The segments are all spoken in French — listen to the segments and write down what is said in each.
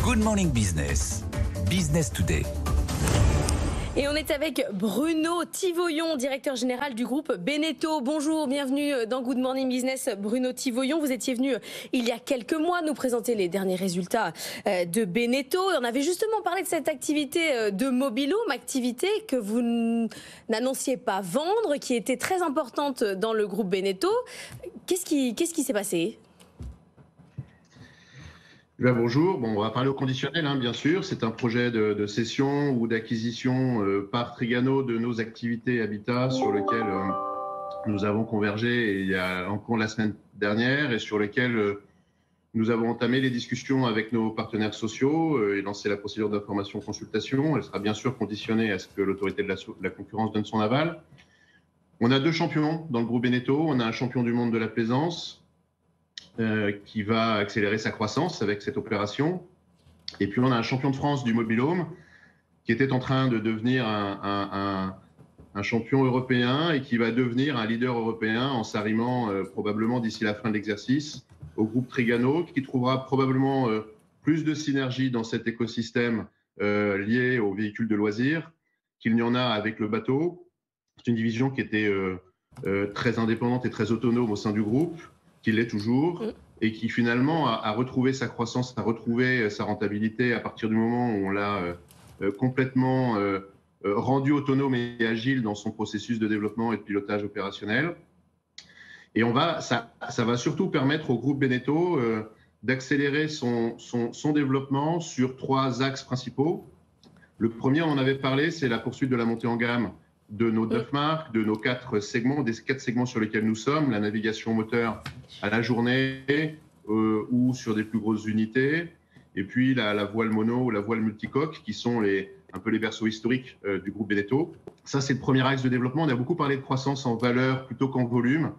Good Morning Business, Business Today. Et on est avec Bruno Thivoyon, directeur général du groupe Beneteau. Bonjour, bienvenue dans Good Morning Business. Bruno Thivoyon, vous étiez venu il y a quelques mois nous présenter les derniers résultats de Beneteau. On avait justement parlé de cette activité de Mobilhome, activité que vous n'annonciez pas vendre, qui était très importante dans le groupe Beneteau. Qu'est-ce qui s'est passé ? Bonjour, on va parler au conditionnel, bien sûr. C'est un projet de cession ou d'acquisition par Trigano de nos activités Habitat sur lequel nous avons convergé il y a encore la semaine dernière et sur lequel nous avons entamé les discussions avec nos partenaires sociaux et lancé la procédure d'information-consultation. Elle sera bien sûr conditionnée à ce que l'autorité de la concurrence donne son aval. On a deux champions dans le groupe Beneteau. On a un champion du monde de la plaisance qui va accélérer sa croissance avec cette opération. Et puis on a un champion de France du Mobilhome qui était en train de devenir un champion européen et qui va devenir un leader européen en s'arrimant probablement d'ici la fin de l'exercice au groupe Trigano, qui trouvera probablement plus de synergie dans cet écosystème lié aux véhicules de loisirs qu'il n'y en a avec le bateau. C'est une division qui était très indépendante et très autonome au sein du groupe, qui l'est toujours, et qui finalement a retrouvé sa croissance, a retrouvé sa rentabilité à partir du moment où on l'a complètement rendu autonome et agile dans son processus de développement et de pilotage opérationnel. Et ça va surtout permettre au groupe Beneteau d'accélérer son développement sur trois axes principaux. Le premier, on en avait parlé, c'est la poursuite de la montée en gamme de nos 9 marques, de nos 4 segments, des 4 segments sur lesquels nous sommes, la navigation moteur à la journée ou sur des plus grosses unités, et puis la voile mono ou la voile multicoque, qui sont un peu les berceaux historiques du groupe Beneteau. Ça, c'est le premier axe de développement. On a beaucoup parlé de croissance en valeur plutôt qu'en volume.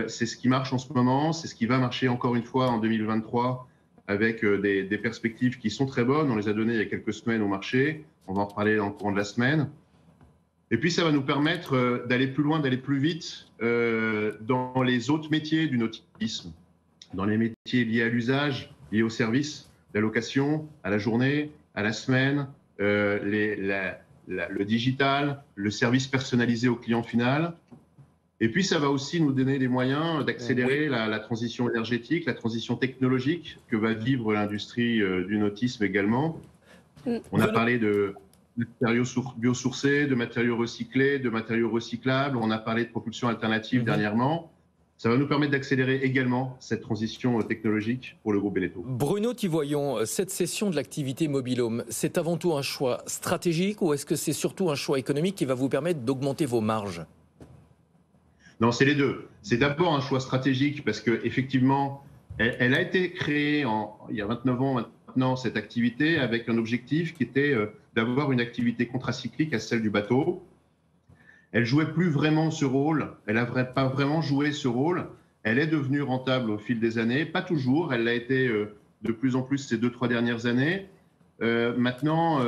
C'est ce qui marche en ce moment, c'est ce qui va marcher encore une fois en 2023 avec des perspectives qui sont très bonnes. On les a données il y a quelques semaines au marché. On va en reparler dans le courant de la semaine. Et puis, ça va nous permettre d'aller plus loin, d'aller plus vite dans les autres métiers du nautisme, dans les métiers liés à l'usage, liés au service, la location, à la journée, à la semaine, le digital, le service personnalisé au client final. Et puis, ça va aussi nous donner les moyens d'accélérer la transition énergétique, la transition technologique que va vivre l'industrie du nautisme également. On a parlé de matériaux biosourcés, de matériaux recyclés, de matériaux recyclables. On a parlé de propulsion alternative dernièrement. Ça va nous permettre d'accélérer également cette transition technologique pour le groupe Beneteau. Bruno Thivoyon, cette cession de l'activité Mobilhome, c'est avant tout un choix stratégique ou est-ce que c'est surtout un choix économique qui va vous permettre d'augmenter vos marges ? Non, c'est les deux. C'est d'abord un choix stratégique parce qu'effectivement, elle a été créée il y a 29 ans maintenant, cette activité, avec un objectif qui était d'avoir une activité contracyclique à celle du bateau. Elle jouait plus vraiment ce rôle, elle n'a pas vraiment joué ce rôle. Elle est devenue rentable au fil des années, pas toujours, elle l'a été de plus en plus ces 2-3 dernières années. Maintenant,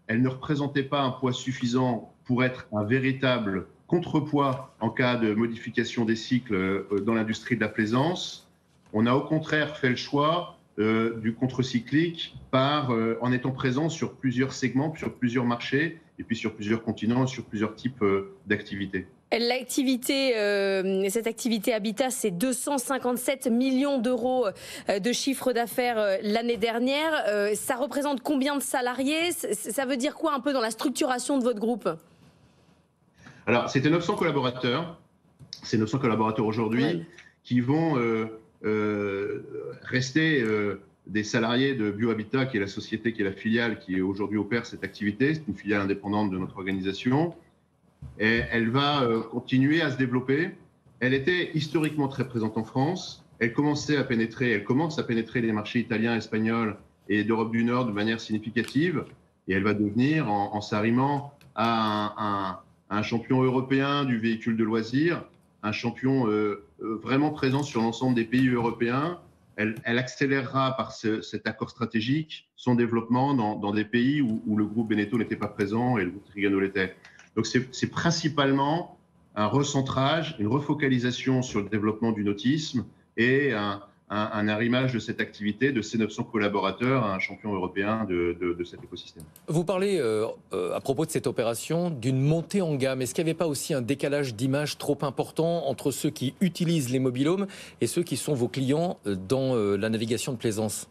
elle ne représentait pas un poids suffisant pour être un véritable contrepoids en cas de modification des cycles dans l'industrie de la plaisance. On a au contraire fait le choix du contre-cyclique en étant présent sur plusieurs segments, sur plusieurs marchés, et puis sur plusieurs continents, sur plusieurs types d'activités. Cette activité Habitat, c'est 257 millions d'euros de chiffre d'affaires l'année dernière. Ça représente combien de salariés ? Ça veut dire quoi un peu dans la structuration de votre groupe ? Alors, c'était 900 collaborateurs. C'est 900 collaborateurs aujourd'hui qui vont rester des salariés de BioHabitat, qui est la société, qui est la filiale qui aujourd'hui opère cette activité. C'est une filiale indépendante de notre organisation. Et elle va continuer à se développer. Elle était historiquement très présente en France. Elle commence à pénétrer les marchés italiens, espagnols et d'Europe du Nord de manière significative. Et elle va devenir, en s'arrimant à un champion européen du véhicule de loisirs, un champion vraiment présent sur l'ensemble des pays européens. Elle accélérera par cet accord stratégique son développement dans des pays où le groupe Beneteau n'était pas présent et le groupe Trigano l'était. Donc c'est principalement un recentrage, une refocalisation sur le développement du nautisme et un un arrimage de cette activité, de ces 900 collaborateurs à un champion européen de cet écosystème. Vous parlez, à propos de cette opération, d'une montée en gamme. Est-ce qu'il n'y avait pas aussi un décalage d'image trop important entre ceux qui utilisent les mobil-homes et ceux qui sont vos clients dans la navigation de plaisance ?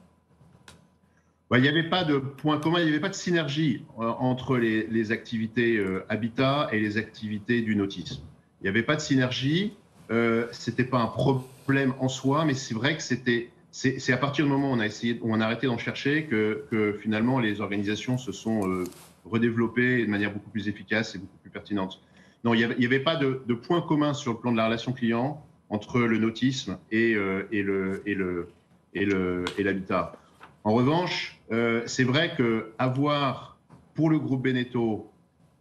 Il n'y avait pas de point commun, il n'y avait pas de synergie entre les activités habitat et les activités du nautisme. Il n'y avait pas de synergie, ce n'était pas un problème en soi, mais c'est vrai que c'est à partir du moment où on a arrêté d'en chercher que finalement les organisations se sont redéveloppées de manière beaucoup plus efficace et beaucoup plus pertinente. Non, il n'y avait pas de point commun sur le plan de la relation client entre le nautisme et l'habitat. En revanche, c'est vrai qu'avoir pour le groupe Beneteau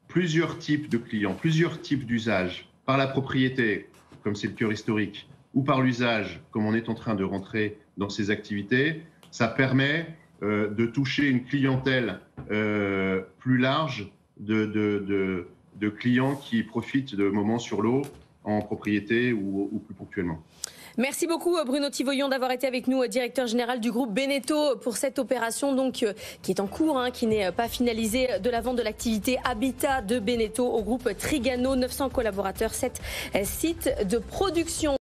plusieurs types de clients, plusieurs types d'usages, par la propriété, comme c'est le cœur historique, ou par l'usage, comme on est en train de rentrer dans ces activités, ça permet de toucher une clientèle plus large de clients qui profitent de moments sur l'eau en propriété ou plus ponctuellement. Merci beaucoup Bruno Thivoyon d'avoir été avec nous, directeur général du groupe Beneteau, pour cette opération donc qui est en cours, qui n'est pas finalisée, de la vente de l'activité Habitat de Beneteau au groupe Trigano, 900 collaborateurs, 7 sites de production.